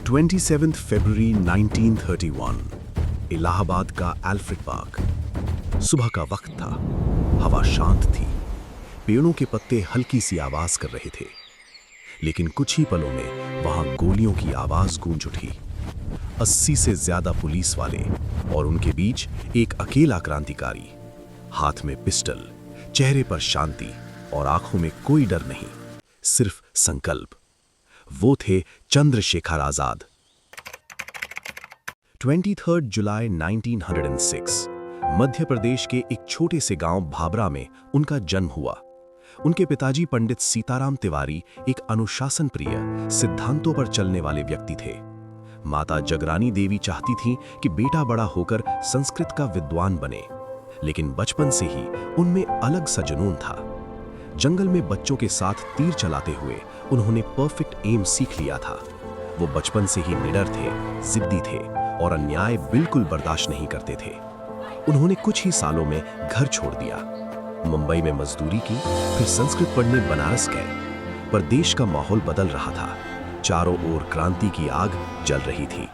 27 फरवरी 1931 इलाहाबाद का Alfred park. सुबह का वक्त था, हवा शांत थी, पेड़ों के पत्ते हल्की सी आवाज कर रहे थे। लेकिन कुछ ही पलों में वहां गोलियों की आवाज गूंज उठी। 80 से ज्यादा पुलिस वाले और उनके बीच एक अकेला क्रांतिकारी, हाथ में पिस्टल, चेहरे पर शांति और आंखों में कोई डर नहीं, सिर्फ संकल्प। वो थे चंद्रशेखर आजाद। 23 जुलाई 1906 मध्य प्रदेश के एक छोटे से गांव भाबरा में उनका जन्म हुआ। उनके पिताजी पंडित सीताराम तिवारी एक अनुशासन प्रिय, सिद्धांतों पर चलने वाले व्यक्ति थे। माता जगरानी देवी चाहती थीं कि बेटा बड़ा होकर संस्कृत का विद्वान बने, लेकिन बचपन से ही उनमें अलग सा जुनून था। जंगल में बच्चों के साथ तीर चलाते हुए उन्होंने परफेक्ट एम सीख लिया था। वो बचपन से ही निडर थे, जिद्दी थे और अन्याय बिल्कुल बर्दाश्त नहीं करते थे। उन्होंने कुछ ही सालों में घर छोड़ दिया, मुंबई में मजदूरी की, फिर संस्कृत पढ़ने बनारस गए। पर देश का माहौल बदल रहा था, चारों ओर क्रांति की आग जल रही थी।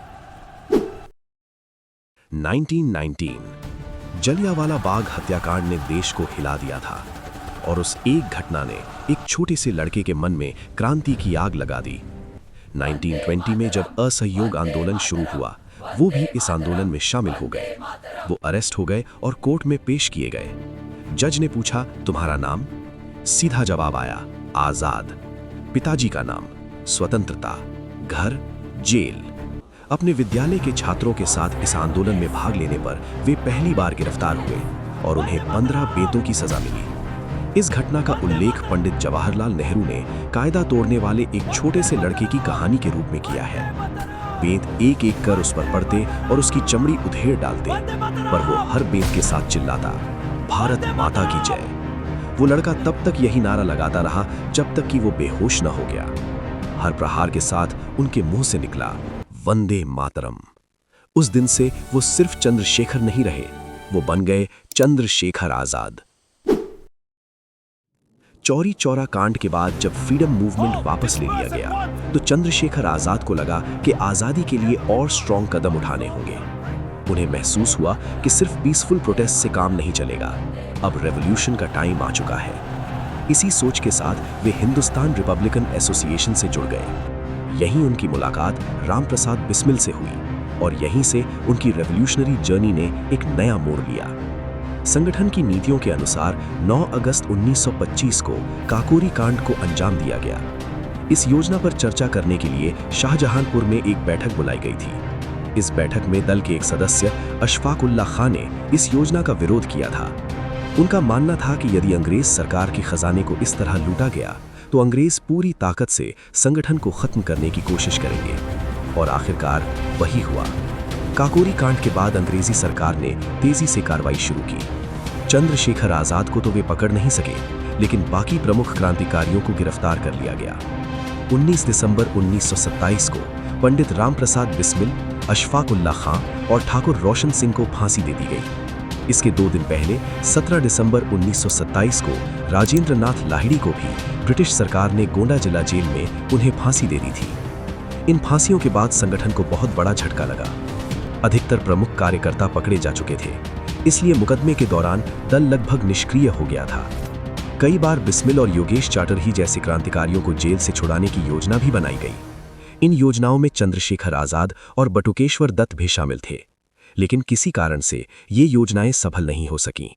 1919 जलियांवाला बाग हत्याकांड ने देश को हिला दिया था और उस एक घटना ने एक छोटे से लड़के के मन में क्रांति की आग लगा दी। 1920 में जब असहयोग आंदोलन शुरू हुआ, वो भी इस आंदोलन में शामिल हो गए। वो अरेस्ट हो गए और कोर्ट में पेश किए गए। जज ने पूछा, तुम्हारा नाम? सीधा जवाब आया, आजाद। पिताजी का नाम? स्वतंत्रता। घर? जेल। अपने विद्यालय के छात्रों के साथ इस आंदोलन में भाग लेने पर वे पहली बार गिरफ्तार हुए और उन्हें 15 बेंतों की सजा मिली। इस घटना का उल्लेख पंडित जवाहरलाल नेहरू ने कायदा तोड़ने वाले एक छोटे से लड़के की कहानी के रूप में किया है। बेंत एक एक कर उस पर पड़ते और उसकी चमड़ी उधेड़ डालते, पर वो हर बेंत के साथ चिल्लाता, भारत माता की जय। वो लड़का तब तक यही नारा लगाता रहा जब तक कि वो बेहोश न हो गया। हर प्रहार के साथ उनके मुंह से निकला, वंदे मातरम। उस दिन से वो सिर्फ चंद्रशेखर नहीं रहे, वो बन गए चंद्रशेखर आजाद। चौरी चौरा कांड के बाद जब फ्रीडम मूवमेंट वापस ले लिया गया, तो चंद्रशेखर आजाद को लगा कि आजादी के लिए और स्ट्रॉन्ग कदम उठाने होंगे। उन्हें महसूस हुआ कि सिर्फ पीसफुल प्रोटेस्ट से काम नहीं चलेगा, अब रेवोल्यूशन का टाइम आ चुका है। इसी सोच के साथ वे हिंदुस्तान रिपब्लिकन एसोसिएशन से जुड़ गए। यहीं उनकी मुलाकात रामप्रसाद बिस्मिल से हुई और यहीं से उनकी रेवोल्यूशनरी जर्नी ने एक नया मोड़ लिया। संगठन की नीतियों के अनुसार 9 अगस्त 1925 को काकोरी कांड को अंजाम दिया गया। इस योजना पर चर्चा करने के लिए शाहजहांपुर में एक बैठक बुलाई गई थी। इस बैठक में दल के एक सदस्य अशफाक उल्लाह खां ने इस योजना का विरोध किया था। उनका मानना था कि यदि अंग्रेज सरकार के खजाने को इस तरह लूटा गया, तो अंग्रेज पूरी ताकत से संगठन को खत्म करने की कोशिश करेंगे। और आखिरकार वही हुआ। काकोरी कांड के बाद अंग्रेजी सरकार ने तेजी से कार्रवाई शुरू की। चंद्रशेखर आजाद को तो वे पकड़ नहीं सके, लेकिन बाकी प्रमुख क्रांतिकारियों को गिरफ्तार कर लिया गया। 19 दिसंबर 1927 को पंडित रामप्रसाद बिस्मिल, अशफाक उल्लाह खां और ठाकुर रोशन सिंह को फांसी दे दी गई। इसके 2 दिन पहले 17 दिसंबर 1927 को राजेंद्र नाथ लाहिड़ी को भी ब्रिटिश सरकार ने गोंडा जिला जेल में उन्हें फांसी दे दी थी। इन फांसियों के बाद संगठन को बहुत बड़ा झटका लगा। अधिकतर प्रमुख कार्यकर्ता पकड़े जा चुके थे, इसलिए मुकदमे के दौरान दल लगभग निष्क्रिय हो गया था। कई बार बिस्मिल और योगेश चाटर्जी जैसे क्रांतिकारियों को जेल से छुड़ाने की योजना भी बनाई गई। इन योजनाओं में चंद्रशेखर आजाद और बटुकेश्वर दत्त भी शामिल थे, लेकिन किसी कारण से ये योजनाएं सफल नहीं हो सकीं।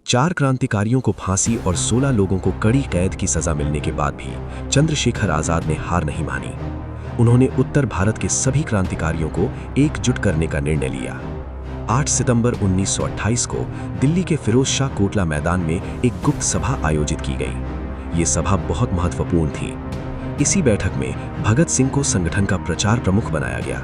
4 क्रांतिकारियों को फांसी और 16 लोगों को कड़ी कैद की सजा मिलने के बाद भी चंद्रशेखर आजाद ने हार नहीं मानी। उन्होंने उत्तर भारत के सभी क्रांतिकारियों को एकजुट करने का निर्णय लिया। 8 सितंबर 1928 को दिल्ली के फिरोज शाह कोटला मैदान में एक गुप्त सभा आयोजित की गई। ये सभा बहुत महत्वपूर्ण थी। इसी बैठक में भगत सिंह को संगठन का प्रचार प्रमुख बनाया गया।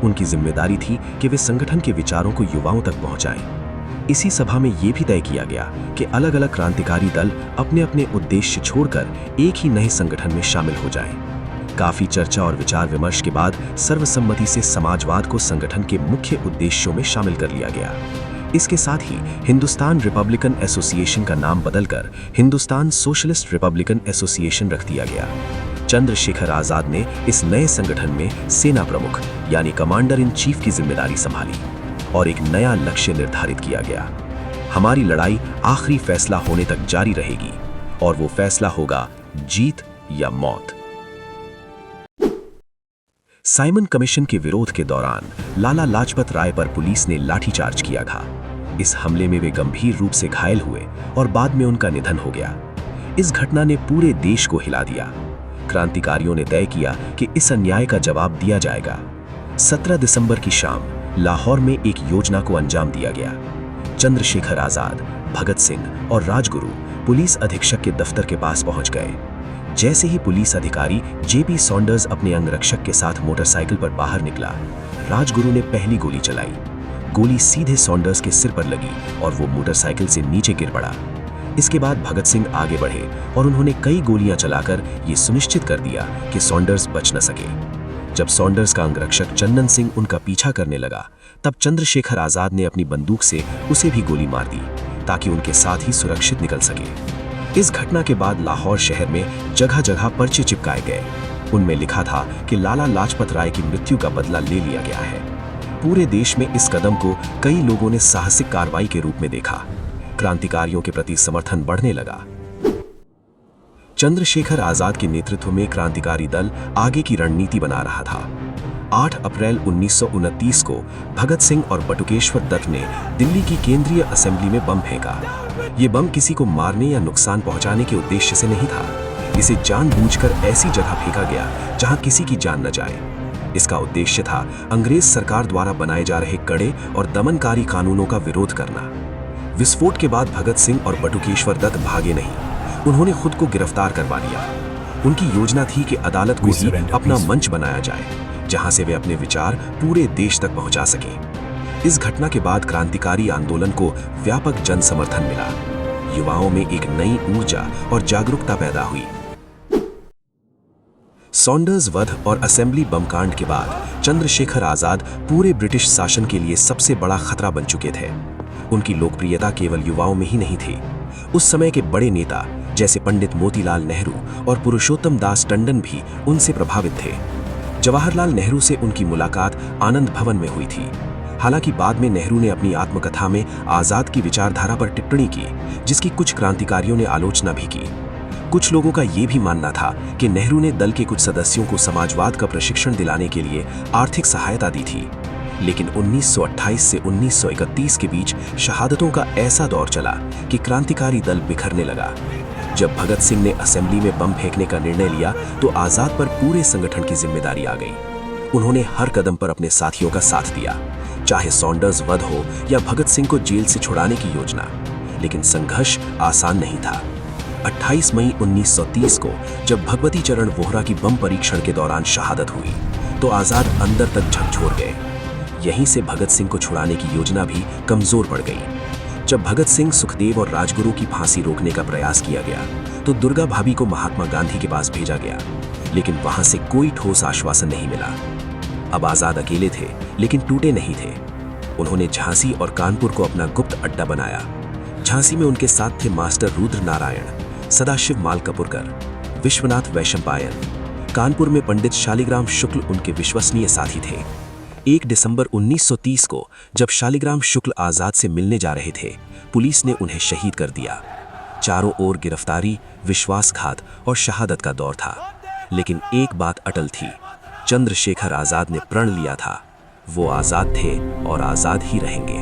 उनकी जिम्मेदारी थी कि वे संगठन के विचारों को युवाओं तक पहुंचाएं। इसी सभा में ये भी तय किया गया कि अलग अलग क्रांतिकारी दल अपने अपने उद्देश्य छोड़कर एक ही नए संगठन में शामिल हो जाएं। काफी चर्चा और विचार विमर्श के बाद सर्वसम्मति से समाजवाद को संगठन के मुख्य उद्देश्यों में शामिल कर लिया गया। इसके साथ ही हिंदुस्तान रिपब्लिकन एसोसिएशन का नाम बदलकर हिंदुस्तान सोशलिस्ट रिपब्लिकन एसोसिएशन रख दिया गया। चंद्रशेखर आजाद ने इस नए संगठन में सेना प्रमुख यानी कमांडर इन चीफ की जिम्मेदारी संभाली और एक नया लक्ष्य निर्धारित किया गया। हमारी लड़ाई आखिरी फैसला होने तक जारी रहेगी और वो फैसला होगा जीत या मौत। साइमन कमीशन के विरोध के दौरान लाला लाजपत राय पर पुलिस ने लाठीचार्ज किया था। इस हमले में वे गंभीर रूप से घायल हुए और बाद में उनका निधन हो गया। इस घटना ने पूरे देश को हिला दिया। क्रांतिकारियों ने तय किया कि इस अन्याय का जवाब दिया जाएगा। 17 दिसंबर की शाम लाहौर में एक योजना को अंजाम दिया गया। चंद्रशेखर आजाद, भगत सिंह और राजगुरु पुलिस अधीक्षक के दफ्तर के पास पहुंच गए। जैसे ही पुलिस अधिकारी जेपी सॉन्डर्स अपने अंगरक्षक के साथ मोटरसाइकिल पर बाहर निकला, राजगुरु ने पहली गोली चलाई। गोली सीधे सॉन्डर्स के सिर पर लगी और वो मोटरसाइकिल से नीचे गिर पड़ा। इसके बाद भगत सिंह आगे बढ़े और उन्होंने कई गोलियां चलाकर ये सुनिश्चित कर दिया कि सॉन्डर्स बच न सके। जब सॉन्डर्स का अंगरक्षक चंदन सिंह उनका पीछा करने लगा, तब चंद्रशेखर आजाद ने अपनी बंदूक से उसे भी गोली मार दी ताकि उनके साथ ही सुरक्षित निकल सके। इस घटना के बाद लाहौर शहर में जगह जगह पर्चे चिपकाए गए। उनमें लिखा था कि लाला लाजपत राय की मृत्यु का बदला ले लिया गया है। पूरे देश में इस कदम को कई लोगों ने साहसिक कार्रवाई के रूप में देखा। क्रांतिकारियों के प्रति समर्थन बढ़ने लगा। चंद्रशेखर आजाद के नेतृत्व में क्रांतिकारी दल आगे की रणनीति बना रहा था। 8 अप्रैल 1929 को भगत सिंह और बटुकेश्वर दत्त ने दिल्ली की केंद्रीय असेंबली में बम फेंका। ये बम किसी को मारने या नुकसान पहुंचाने के उद्देश्य से नहीं था। इसे जानबूझकर ऐसी जगह फेंका गया जहां किसी की जान न जाए। इसका उद्देश्य था अंग्रेज सरकार द्वारा बनाए जा रहे कड़े और दमनकारी कानूनों का विरोध करना। विस्फोट के बाद भगत सिंह और बटुकेश्वर दत्त भागे नहीं, उन्होंने खुद को गिरफ्तार करवा लिया। उनकी योजना थी कि अदालत को ही अपना मंच बनाया जाए, जहां से वे अपने विचार पूरे देश तक पहुंचा सकें। इस घटना के बाद क्रांतिकारी आंदोलन को व्यापक जन समर्थन मिला। युवाओं में एक नई ऊर्जा और जागरूकता पैदा हुई। सॉन्डर्स वध और असेंबली बमकांड के बाद चंद्रशेखर आजाद पूरे ब्रिटिश शासन के लिए सबसे बड़ा खतरा बन चुके थे। उनकी लोकप्रियता केवल युवाओं में ही नहीं थी। उस समय के बड़े नेता जैसे पंडित मोतीलाल नेहरू और पुरुषोत्तम दास टंडन भी उनसे प्रभावित थे। जवाहरलाल नेहरू से उनकी मुलाकात आनंद भवन में हुई थी। हालांकि बाद में नेहरू ने अपनी आत्मकथा में आजाद की विचारधारा पर टिप्पणी की, जिसकी कुछ क्रांतिकारियों ने आलोचना भी की। कुछ लोगों का ये भी मानना था कि नेहरू ने दल के कुछ सदस्यों को समाजवाद का प्रशिक्षण दिलाने के लिए आर्थिक सहायता दी थी। लेकिन 1928 से 1931 के बीच शहादतों का ऐसा दौर चला कि क्रांतिकारी दल बिखरने लगा। जब भगत सिंह ने असेंबली में बम फेंकने का निर्णय लिया तो आजाद पर पूरे संगठन की जिम्मेदारी आ गई। उन्होंने हर कदम पर अपने साथियों का साथ दिया, चाहे सॉन्डर्स वध हो या भगत सिंह को जेल से छुड़ाने की योजना। लेकिन संघर्ष आसान नहीं था। 28 मई 1930 को जब भगवती चरण वोहरा की बम परीक्षण के दौरान शहादत हुई तो आजाद अंदर तक झकझोर गए। यहीं से भगत सिंह को छुड़ाने की योजना भी कमजोर पड़ गई। जब भगत सिंह, सुखदेव और राजगुरु की फांसी रोकने का प्रयास किया गया तो दुर्गा भाभी को महात्मा गांधी के पास भेजा गया, लेकिन वहां से कोई ठोस आश्वासन नहीं मिला। अब आजाद अकेले थे, लेकिन टूटे नहीं थे। उन्होंने झांसी और कानपुर को अपना गुप्त अड्डा बनाया। झांसी में उनके साथ थे मास्टर रुद्र नारायण, सदाशिव मालकपुरकर, विश्वनाथ वैशंपायन। कानपुर में पंडित शालिग्राम शुक्ल उनके विश्वसनीय साथी थे। 1 दिसंबर 1930 को जब शालिग्राम शुक्ल आजाद से मिलने जा रहे थे, पुलिस ने उन्हें शहीद कर दिया। चारों ओर गिरफ्तारी, विश्वासघात और शहादत का दौर था। लेकिन एक बात अटल थी, चंद्रशेखर आजाद ने प्रण लिया था, वो आजाद थे और आजाद ही रहेंगे।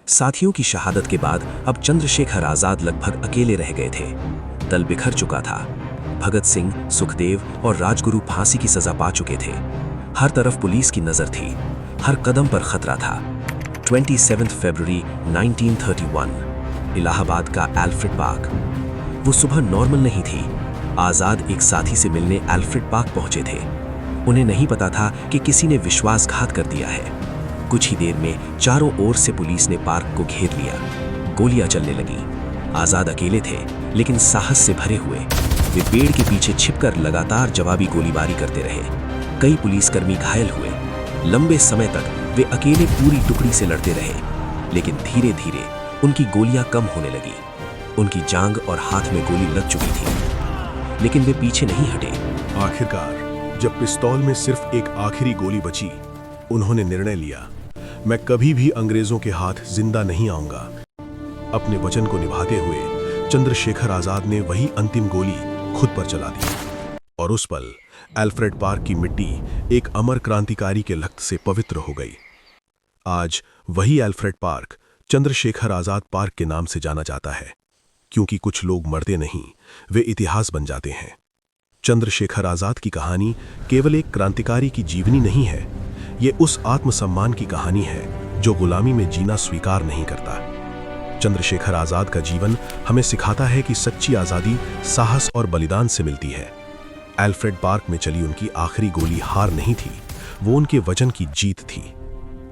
साथियों की शहादत के बाद अब चंद्रशेखर आजाद लगभग अकेले रह गए थे। दल बिखर चुका था। भगत सिंह, सुखदेव और राजगुरु फांसी की सजा पा चुके थे। हर तरफ पुलिस की नजर थी, हर कदम पर खतरा था। 27 फरवरी 1931, इलाहाबाद का एल्फ्रेड पार्क। वो सुबह नॉर्मल नहीं थी। आजाद एक साथी से मिलने एल्फ्रेड पार्क पहुंचे थे। उन्हें नहीं पता था कि किसी ने विश्वासघात कर दिया है। कुछ ही देर में चारों ओर से पुलिस ने पार्क को घेर लिया। गोलियां चलने लगी। आजाद अकेले थे, लेकिन साहस से भरे हुए वे पेड़ के पीछे छिपकर लगातार जवाबी गोलीबारी करते रहे। कई पुलिसकर्मी घायल हुए। लंबे समय तक वे अकेले पूरी टुकड़ी से लड़ते रहे, लेकिन धीरे धीरे उनकी गोलियां कम होने लगी। उनकी जांघ और हाथ में गोली लग चुकी थी। लेकिन वे पीछे नहीं हटे। आखिरकार जब पिस्तौल में सिर्फ एक आखिरी गोली बची, उन्होंने निर्णय लिया, मैं कभी भी अंग्रेजों के हाथ जिंदा नहीं आऊंगा। अपने वचन को निभाते हुए चंद्रशेखर आजाद ने वही अंतिम गोली खुद पर चला दी और उस पल एल्फ्रेड पार्क की मिट्टी एक अमर क्रांतिकारी के रक्त से पवित्र हो गई। आज वही Alfred park Chandrashekhar Azad park के नाम से जाना जाता है, क्योंकि कुछ लोग मरते नहीं, वे इतिहास बन जाते हैं। चंद्रशेखर आजाद की कहानी केवल एक क्रांतिकारी की जीवनी नहीं है, ये उस आत्मसम्मान की कहानी है जो गुलामी में जीना स्वीकार नहीं करता। चंद्रशेखर आजाद का जीवन हमें सिखाता है कि सच्ची आजादी साहस और बलिदान से मिलती है। एल्फ्रेड पार्क में चली उनकी आखिरी गोली हार नहीं थी, वो उनके वचन की जीत थी।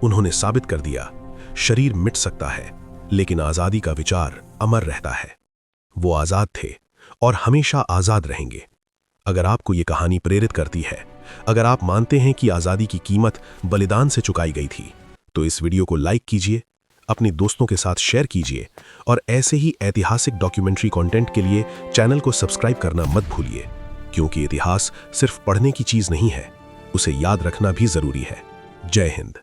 उन्होंने साबित कर दिया, शरीर मिट सकता है लेकिन आजादी का विचार अमर रहता है। वो आजाद थे और हमेशा आजाद रहेंगे। अगर आपको ये कहानी प्रेरित करती है, अगर आप मानते हैं कि आजादी की कीमत बलिदान से चुकाई गई थी, तो इस वीडियो को लाइक कीजिए, अपने दोस्तों के साथ शेयर कीजिए और ऐसे ही ऐतिहासिक डॉक्यूमेंट्री कंटेंट के लिए चैनल को सब्सक्राइब करना मत भूलिए, क्योंकि इतिहास सिर्फ पढ़ने की चीज नहीं है, उसे याद रखना भी जरूरी है। जय हिंद।